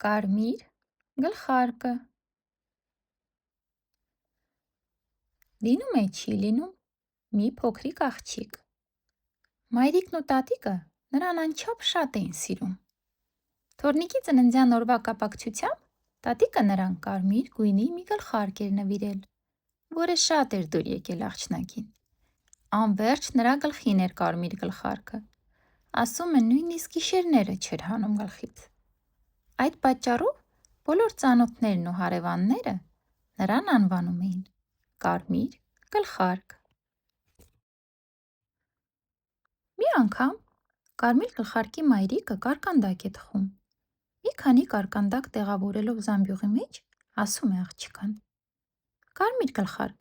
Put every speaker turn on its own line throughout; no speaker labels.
Կարմիր գլխարկը։ Լինում է չի լինում մի փոքրիկ աղջիկ։ Մայրիկն ու տատիկը նրան անչափ շատ էին սիրում։ Թորնիկի ծննդյան օրվա կապակցությամբ տատիկը նրան կարմիր գույնի մի գլխարկ էր նվիրել, որը շատ էր դուր եկել աղջնակին։ Անվերջ նրա գլխին էր կարմիր գլխարկը։ Ասում են նույնիսկ գիշերները չէր հանում գլխից։ Այդ պատճառով բոլոր ծանոթներն ու հարևանները նրան անվանում էին կարմիր գլխարկ։ Մի անգամ կարմիր գլխարկի մայրիկը կարկանդակ է թխում։ Մի քանի կարկանդակ տեղավորելով զամբյուղի մեջ, ասում է աղջկան. Կարմիր գլխարկ,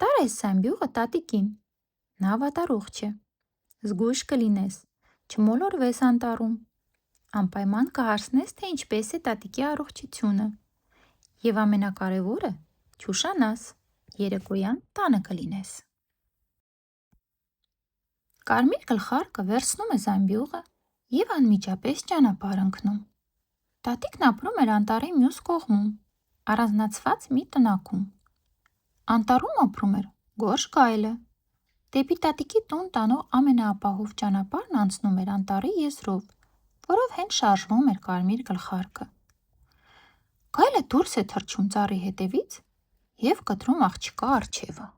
տար այս զամբյուղը տատիկին, նա վատառողջ է, զգույշ կլինես, չմոլորվես անտառում, անպայման կհարցնես, թե ինչպես է տատիկի առողջությունը և ամենակարևորը չուշանաս, երեկոյան տանը կլինես։ Կարմիր գլխարկը վերցնում է զամբյուղը և անմիջապես ճանապարհ ընկնում։ Տատիկն ապրում էր անտառի մյուս կողմում, առանձնացված մի տնակում։ Անտառում ապրում էր Գորշ գայլը։ Դեպի տատիկի տուն տանող ամենաապահով ճանապարհն անցնում էր անտառի եզրով, որով հենց շարժվում էր կարմիր գլխարկը։ Գայլը դուրս է թռչում ծառի հետևից և կտրում աղջկա առջևը։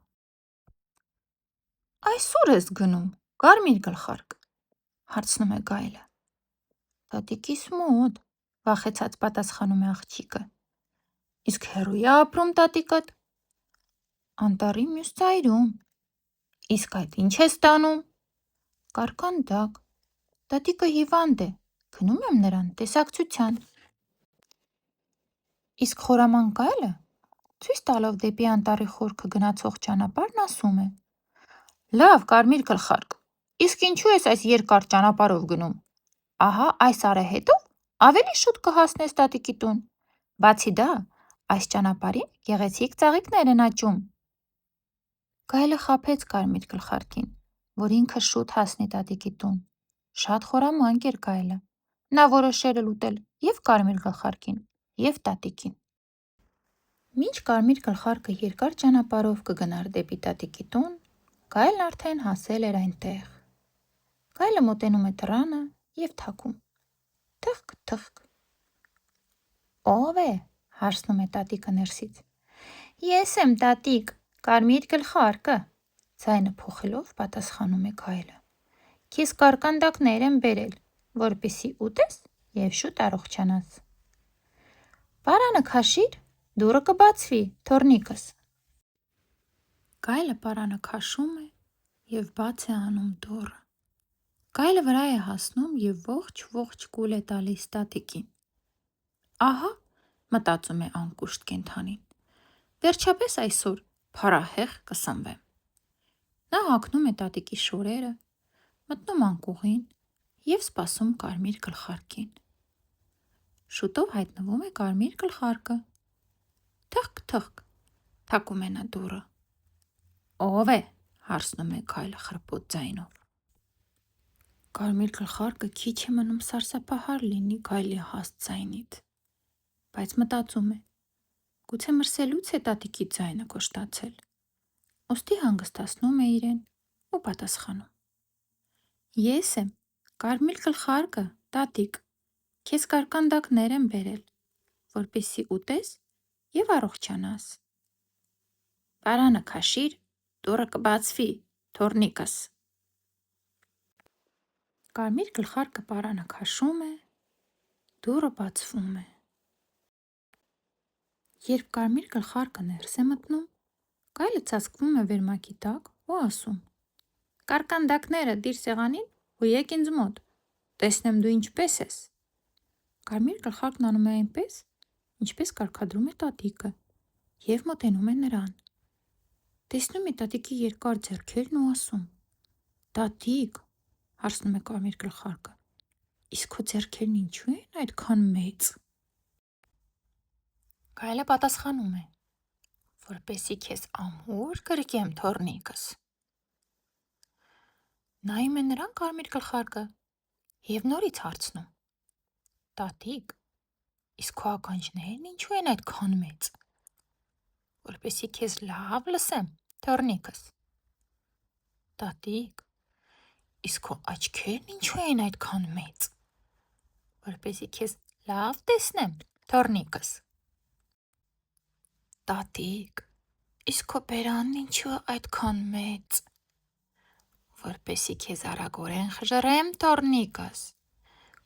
Այսօր ես գնում, կարմիր գլխարկ, հարցնում է գայլը։ Տատիկիս մոտ, վախեցած պատասխանում է աղջիկը։ Իսկ հեռու է ապրում տատիկդ։ Անտառի մյուս ծայրում։ Իսկ այդ ինչ ես տանում։ Կարկանդակ։ Տատիկը հիվանդ է, գնում եմ նրան տեսակցության։ Իսկ խորամանկ գայլը, ցույց տալով դեպի անտառի խորքը գնացող ճանապարհն, ասում է. Լավ, կարմիր գլխարկ, իսկ ինչու ես այս երկար ճանապարհով գնում։ Ահա այս արահետով ավելի շուտ կհասնես տատիկի տուն։ Բացի դա, այս ճանապարհին գեղեցիկ ծաղիկներ են աճում։ Գայլը խաբեց կարմիր գլխարկին, որ ինքը շուտ հասնի տատիկի տուն։ Շատ խորամանկ էր գայլը։ Նա որոշել էր ուտել և կարմիր գլխարկին, և տատիկին։ Մինչ կարմիր գլխարկը երկար ճանապարհով կգնար դեպի տատիկի տուն, գայլն արդեն հասել էր այնտեղ։ Գայլը մոտենում է դռանը և թակում։ Թխկ, թխկ։ Ո՞վ է, հարցնում է տատիկը ներսից։ Ես եմ, տատիկ, կարմիր գլխարկը, ձայնը փոխելով պատասխանում է գայլը։ Քեզ կարկանդակներ եմ բերել, որպեսզի ուտես և շուտ առողջանաս։ Պարանը քաշիր, դուռը կբացվի, թոռնիկս։ Գայլը պարանը քաշում է և բաց է անում դուռը։ Գայլը վրա է հասնում և ողջ կուլ է տալիս տատիկին։ Ահա, մտածում է անկուշտ կենդանին, վերջապես այսօր փառահեղ կսնվեմ։ Նա հագնում է տատիկի շորերը, մտնում անկուղին և սպասում կարմիր գլխարկին։ Շուտով հայտնվում է կարմիր գլխարկը։ Թխկ, թխկ, թակում է նա դուռը։ Ո՞վ է, հարցնում է գայլը խռպոտ ձայնով։ Կարմիր գլխարկը քիչ է մնում սարսափահար լինի գայլի հաստ ձայնից, բայց մտածում է. գուցե մրսելուց է տատիկի ձայնը կոշտացել։ Ուստի հանգստացնում է իրեն ու պատասխանում. Ես եմ, կարմիր գլխարկը, տատիկ, քեզ կարկանդակներ եմ բերել, որպեսզի ուտես և առողջանաս։ Պարանը քաշիր, դուռը կբացվի, թոռնիկս։ Կարմիր գլխարկը պարանը քաշում է, դուռը բացվում է։ Երբ կարմիր գլխարկը ներս է մտնում, գայլը ծածկվում է վերմակի տակ ու ասում. Կարկանդակները դիր սեղանին ու եկ ինձ մոտ, տեսնեմ դու ինչպես ես։ Կարմիր գլխարկն անում է այնպես, ինչպես կարգադրում է տատիկը, և մոտենում է նրան։ Տեսնում է տատիկի երկար ձեռքերն ու ասում. Տատիկ, հարցնում է կարմիր գլխարկը, իսկ քո ձեռքերն ինչու են այդքան մեծ։ Գայլը պատասխանում է. որպեսզի քեզ ամուր գրկեմ, թոռնիկս։ Նայում է նրան կարմիր գլխարկը և նորից հարցնում. Տատիկ, Իսկ քո ականջներն ինչու են այդքան մեծ։ Որպեսզի քեզ լավ լսեմ, թոռնիկս։ Տատիկ, իսկ քո աչքերն ինչու են այդքան մեծ։ Որպեսզի քեզ լավ տեսնեմ, թոռնիկս։ Տատիկ, իսկ քո բերանն ինչու է այդքան մեծ։ Որպեսզի քեզ արագորեն խժռեմ, թոռնիկս։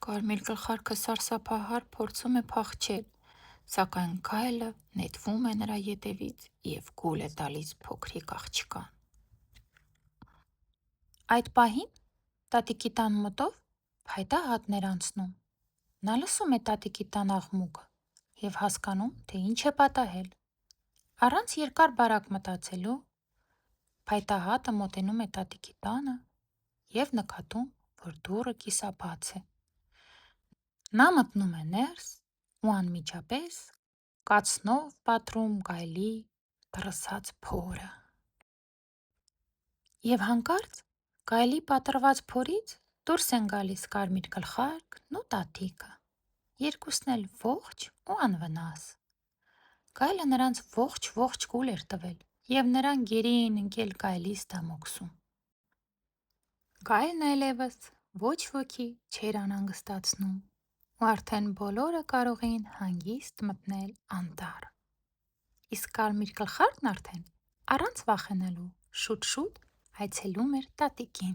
Կարմիր գլխարկը սարսափահար փորձում է փախչել, սակայն գայլը նետվում է նրա ետևից և գուլ է տալիս փոքրիկ աղջկան։ Այդ պահին տատիկի տան մոտով փայտա հատն էր անցնում։ Նա լսում է տատիկի տան աղմուկը և հասկանում, թե ինչ է պատահել։ Առանց երկար բարակ մտածելու, փայտա հատը մոտենում է տատիկի տանը և նկատում, որ դուռը կիսաբաց է։ Նա մտնում է ներս ու անմիջապես կացնով պատռում գայլի դռսած փորը։ Եվ հանկարծ գայլի պատռված փորից դուրս են գալիս Կարմիր գլխարկն ու տատիկը, երկուսն էլ ողջ ու անվնաս։ Գայլը նրանց ողջ գուլ էր տվել և նրան գերին ընկել գայլից դամոքսում։ Գայլն այլևս ոչ ոքի չէր անհանգստացնում ու արդեն բոլորը կարող էին հանգիստ մտնել անտառ։ Իսկ Կարմիր գլխարկն արդեն առանց վախենալու շուտ-շուտ այցելում էր տատիկին։